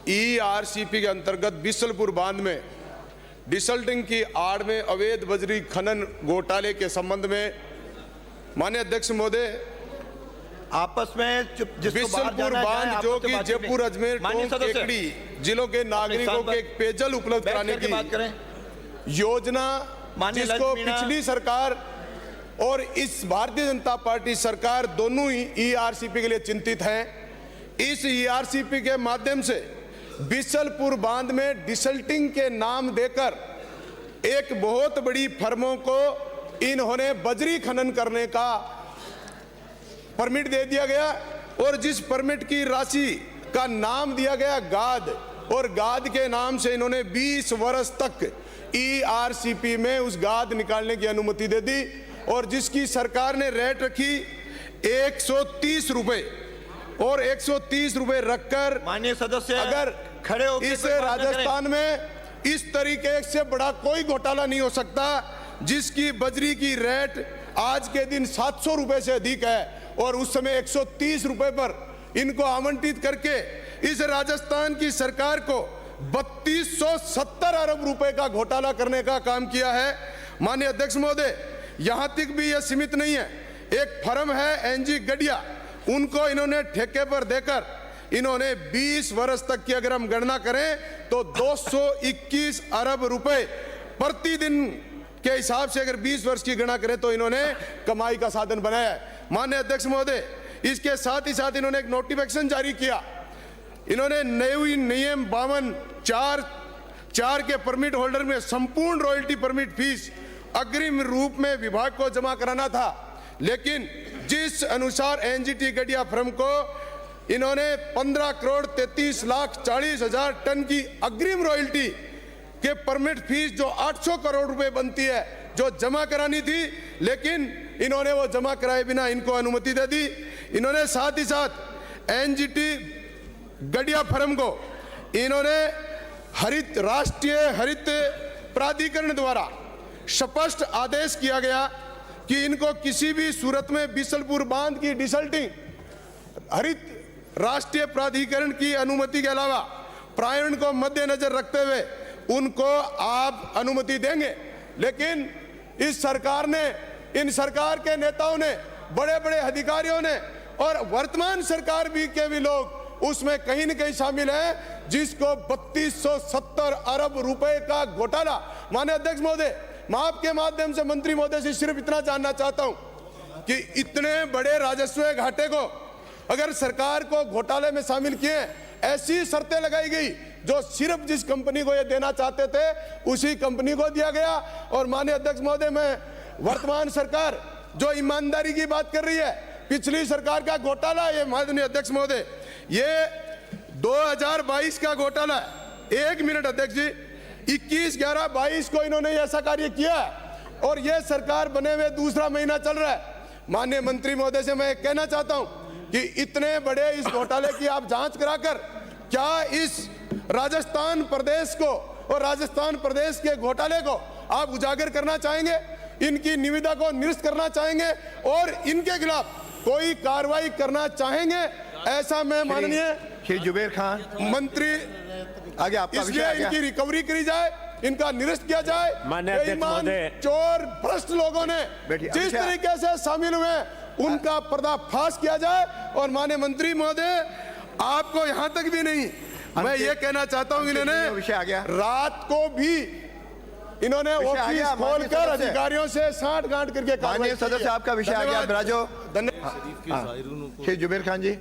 ERCP के अंतर्गत बिसलपुर बांध में डिसल्टिंग की आड़ में अवैध बजरी खनन घोटाले के संबंध में माननीय अध्यक्ष महोदय, आपस में बिसलपुर बांध जो कि जयपुर, अजमेर, टोंक, टेकड़ी जिलों के नागरिकों को एक पेयजल उपलब्ध कराने की योजना, जिसको पिछली सरकार और इस भारतीय जनता पार्टी सरकार दोनों ही ईआरसीपी के लिए चिंतित हैं। इस ईआरसीपी के माध्यम से बिसलपुर बांध में डिसल्टिंग के नाम देकर एक बहुत बड़ी फर्मों को इन्होंने बजरी खनन करने का परमिट दे दिया गया और जिस परमिट की राशि का नाम दिया गया गाद, और गाद के नाम से इन्होंने 20 वर्ष तक ईआरसीपी में उस गाद निकालने की अनुमति दे दी और जिसकी सरकार ने रेट रखी 130 रुपए और 130 रुपए रखकर, माननीय सदस्य अगर खड़े होकर इस राजस्थान में इस तरीके से बड़ा कोई घोटाला नहीं हो सकता जिसकी बजरी की रेट आज के दिन 700 रुपए से अधिक है और उस समय 130 रुपए पर इनको आवंटित करके इस राजस्थान की सरकार को 3270 अरब रुपए का घोटाला करने का काम किया है। माननीय अध्यक्ष महोदय, यहां तक भी यह सीमित नहीं है। एक फर्म है एनजी गडिया, उनको इन्होंने ठेके पर देकर इन्होंने 20 वर्ष तक की अगर हम गणना करें तो 221 अरब रुपए प्रतिदिन के हिसाब से अगर 20 वर्ष की गणना करें तो इन्होंने कमाई का साधन बनाया है। माननीय अध्यक्ष महोदय, इसके साथ ही साथ इन्होंने एक नोटिफिकेशन जारी किया। इन्होंने नई नियम 52(4) के परमिट होल्डर में संपूर्ण रॉयल्टी परमिट फीस अग्रिम रूप में विभाग को जमा कराना था, लेकिन जिस अनुसार एनजीटी गडिया फर्म को इन्होंने 15,33,40,000 टन की अग्रिम रॉयल्टी के परमिट फीस जो 800 करोड़ रुपए बनती है जो जमा करानी थी, लेकिन इन्होंने वो जमा कराए बिना इनको अनुमति दे दी। इन्होंने साथ ही साथ एनजीटी गडिया फर्म को इन्होंने राष्ट्रीय हरित प्राधिकरण द्वारा स्पष्ट आदेश किया गया कि इनको किसी भी सूरत में बिसलपुर बांध की डिसल्टिंग हरित राष्ट्रीय प्राधिकरण की अनुमति के अलावा पर्यावरण को मद्देनजर रखते हुए उनको आप अनुमति देंगे, लेकिन इस सरकार ने, इन सरकार के नेताओं ने, बड़े बड़े अधिकारियों ने और वर्तमान सरकार भी के भी लोग उसमें कहीं न कहीं शामिल हैं, जिसको 3270 अरब रुपए का घोटाला। माननीय अध्यक्ष महोदय, मैं आपके माध्यम से मंत्री महोदय से सिर्फ इतना जानना चाहता हूं कि इतने बड़े राजस्व घाटे को अगर सरकार को घोटाले में शामिल किए, ऐसी शर्तें लगाई गई जो सिर्फ जिस कंपनी को ये देना चाहते थे उसी कंपनी को दिया गया। और माननीय अध्यक्ष महोदय, मैं वर्तमान सरकार जो ईमानदारी की बात कर रही है, पिछली सरकार का घोटाला है ये। माननीय अध्यक्ष महोदय, ये 2022 का घोटाला है। 1 मिनट अध्यक्ष जी, 21/11/22 को इन्होंने ऐसा कार्य किया और ये सरकार बने हुए दूसरा महीना चल रहा है। माननीय मंत्री महोदय से मैं कहना चाहता हूं कि इतने बड़े इस घोटाले की आप जांच कराकर क्या इस राजस्थान प्रदेश को और राजस्थान प्रदेश के घोटाले को आप उजागर करना चाहेंगे, इनकी निविदा को निरस्त करना चाहेंगे और इनके खिलाफ कोई कार्रवाई करना चाहेंगे, ऐसा मैं माननीय श्री जुबेर खान मंत्री आगे आपका इसलिए इनकी रिकवरी करी जाए, इनका निरस्त किया जाए। बेईमान, चोर, भ्रष्ट लोगों ने जिस तरीके से शामिल हुए उनका पर्दाफाश किया जाए। और माननीय मंत्री महोदय, आपको यहां तक भी नहीं, मैं ये कहना चाहता हूं, इन्होंने रात को भी इन्होंने ऑफिस खोलकर अधिकारियों से साठ गांठ करके। माननीय सदस्य, आपका विषय आ गया। धन्यवाद। श्री जुबेर खान जी।